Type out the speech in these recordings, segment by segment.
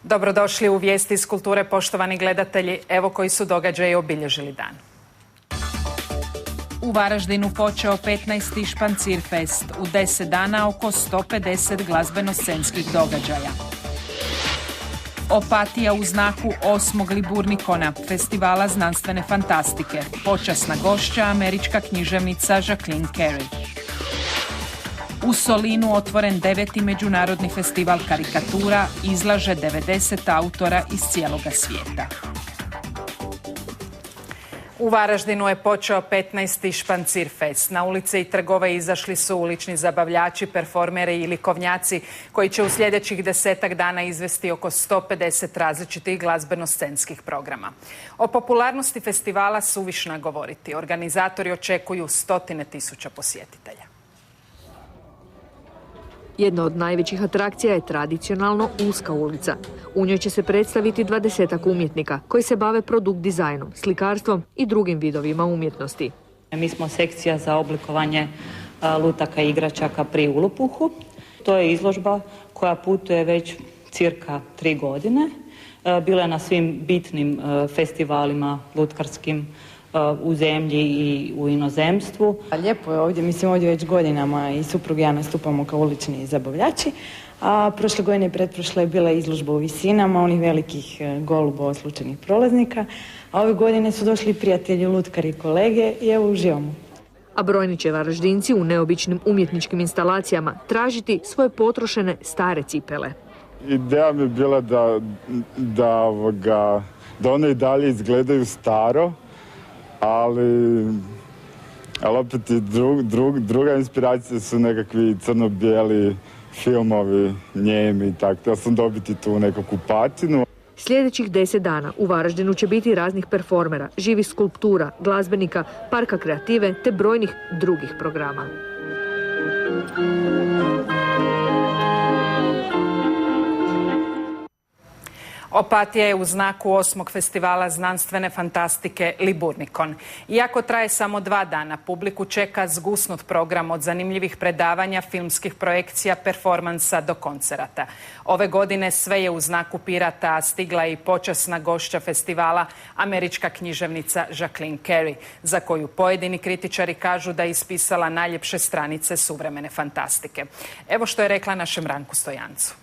Dobrodošli u Vijesti iz kulture, poštovani gledatelji. Evo koji su događaji obilježili dan. U Varaždinu počeo 15. Špancir fest. U 10 dana oko 150 glazbeno-scenskih događaja. Opatija u znaku 8. Liburnikona, festivala znanstvene fantastike. Počasna gošća američka književnica Jacqueline Carey. U Solinu otvoren 9. međunarodni festival karikatura, izlaže 90 autora iz cijeloga svijeta. U Varaždinu je počeo 15. Špancir fest. Na ulice i trgove izašli su ulični zabavljači, performeri i likovnjaci koji će u sljedećih 10 dana izvesti oko 150 različitih glazbeno-scenskih programa. O popularnosti festivala suvišno govoriti. Organizatori očekuju 100.000 posjetitelja. Jedna od najvećih atrakcija je tradicionalno uska ulica. U njoj će se predstaviti 20 umjetnika koji se bave produkt dizajnom, slikarstvom i drugim vidovima umjetnosti. Mi smo sekcija za oblikovanje lutaka i igračaka pri Ulupuhu. To je izložba koja putuje već cirka 3 godine. Bila je na svim bitnim festivalima lutkarskim u zemlji i u inozemstvu. Lijepo je ovdje, mislim ovdje već godinama i suprug i ja nastupamo kao ulični zabavljači. A prošle godine i pretprošle je bila izložba u visinama, onih velikih golubova slučajnih prolaznika. A ove godine su došli prijatelji, lutkari i kolege i evo uživamo. A brojni će Varaždinci u neobičnim umjetničkim instalacijama tražiti svoje potrošene stare cipele. Ideja mi je bila da one i dalje izgledaju staro, ali opet i druga inspiracija su nekakvi crno-bijeli filmovi, njemi i tako. Htio sam dobiti tu nekakvu patinu. Sljedećih 10 dana u Varaždinu će biti raznih performera, živih skulptura, glazbenika, parka kreative te brojnih drugih programa. Opatija je u znaku 8. festivala znanstvene fantastike Liburnikon. Iako traje samo 2 dana, publiku čeka zgusnut program od zanimljivih predavanja, filmskih projekcija, performansa do koncerata. Ove godine sve je u znaku pirata, a stigla je i počasna gošća festivala, američka književnica Jacqueline Carey, za koju pojedini kritičari kažu da je ispisala najljepše stranice suvremene fantastike. Evo što je rekla našem Ranku Stojancu.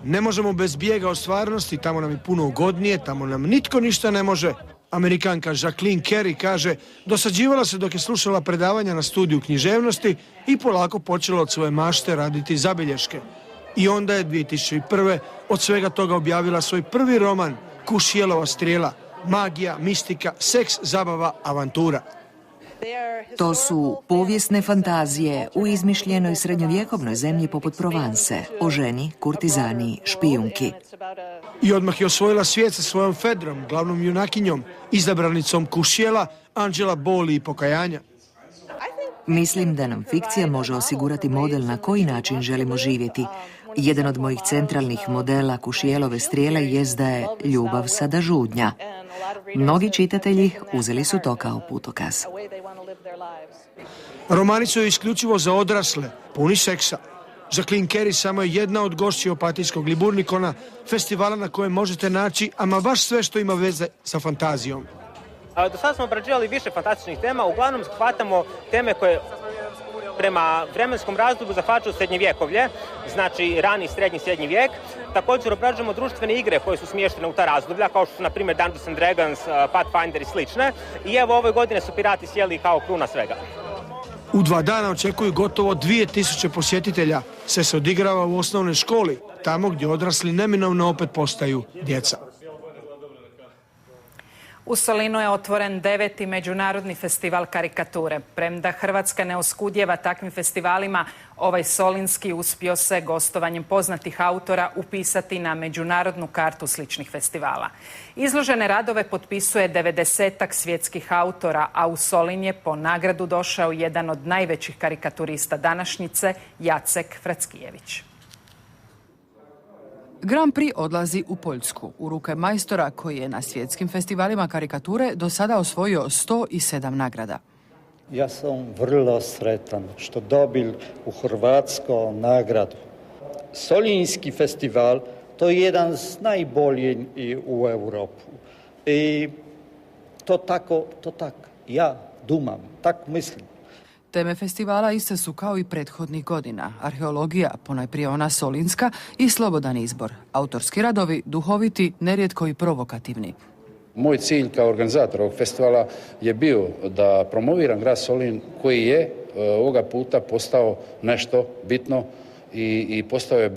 Ne možemo bez bijega od stvarnosti, tamo nam je puno ugodnije, tamo nam nitko ništa ne može. Amerikanka Jacqueline Carey kaže, dosađivala se dok je slušala predavanja na studiju književnosti i polako počela od svoje mašte raditi zabilješke. I onda je 2001. od svega toga objavila svoj prvi roman, Kušijelova strijela, magija, mistika, seks, zabava, avantura. To su povijesne fantazije u izmišljenoj srednjovjekovnoj zemlji poput Provance, o ženi, kurtizani, špijunki. I odmah je osvojila svijet sa svojom Fedrom, glavnom junakinjom, izabranicom Kušijela, Anđela boli i pokajanja. Mislim da nam fikcija može osigurati model na koji način želimo živjeti. Jedan od mojih centralnih modela Kušijelove strijele jest da je ljubav sada žudnja. Mnogi čitatelji uzeli su to kao putokaz. Romani su isključivo za odrasle, puni seksa. Jacqueline Carey samo je jedna od gošći Opatijskog Liburnikona, festivala na kojem možete naći ama baš sve što ima veze sa fantazijom. Do sada smo obrađivali više fantastičnih tema, uglavnom shvatamo teme koje prema vremenskom razdoblju zahvaćaju srednjevjekovlje, znači rani, srednji vijek. Također obrađujemo društvene igre koje su smještene u ta razdoblja, kao što su na primjer Dungeons and Dragons, Pathfinder i slične. I evo ove godine su pirati sjeli kao kruna svega. U 2 dana očekuju gotovo 2000 posjetitelja. Sve se odigrava u osnovnoj školi, tamo gdje odrasli neminovno opet postaju djeca. U Solinu je otvoren 9. međunarodni festival karikature. Premda Hrvatska ne oskudjeva takvim festivalima, ovaj solinski uspio se gostovanjem poznatih autora upisati na međunarodnu kartu sličnih festivala. Izložene radove potpisuje 90 svjetskih autora, a u Solin je po nagradu došao jedan od najvećih karikaturista današnjice, Jacek Frackijević. Grand Prix odlazi u Poljsku, u ruke majstora koji je na svjetskim festivalima karikature do sada osvojio 107 nagrada. Ja sam vrlo sretan što dobil u Hrvatsko nagradu. Solinski festival to je jedan z najboljih u Europu. I to tako, ja dumam, tako mislim. Teme festivala iste su kao i prethodnih godina. Arheologija, ponajprije ona solinska, i slobodan izbor. Autorski radovi, duhoviti, nerijetko i provokativni. Moj cilj kao organizator ovog festivala je bio da promoviram grad Solin koji je ovoga puta postao nešto bitno i postao je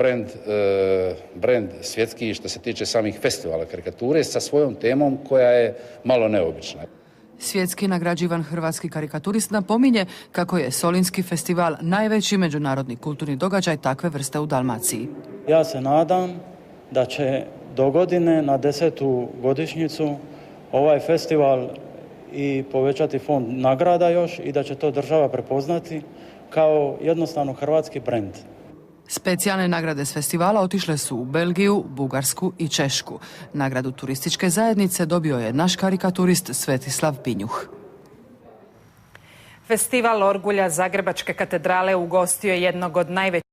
brend svjetski što se tiče samih festivala karikature sa svojom temom koja je malo neobična. Svjetski nagrađivan hrvatski karikaturist napominje kako je Solinski festival najveći međunarodni kulturni događaj takve vrste u Dalmaciji. Ja se nadam da će do godine na 10. godišnjicu ovaj festival i povećati fond nagrada još i da će to država prepoznati kao jednostavno hrvatski brend. Specijalne nagrade s festivala otišle su u Belgiju, Bugarsku i Češku. Nagradu turističke zajednice dobio je naš karikaturist Svetislav Pinjuh. Festival Orgulja Zagrebačke katedrale ugostio je jednog od najvećih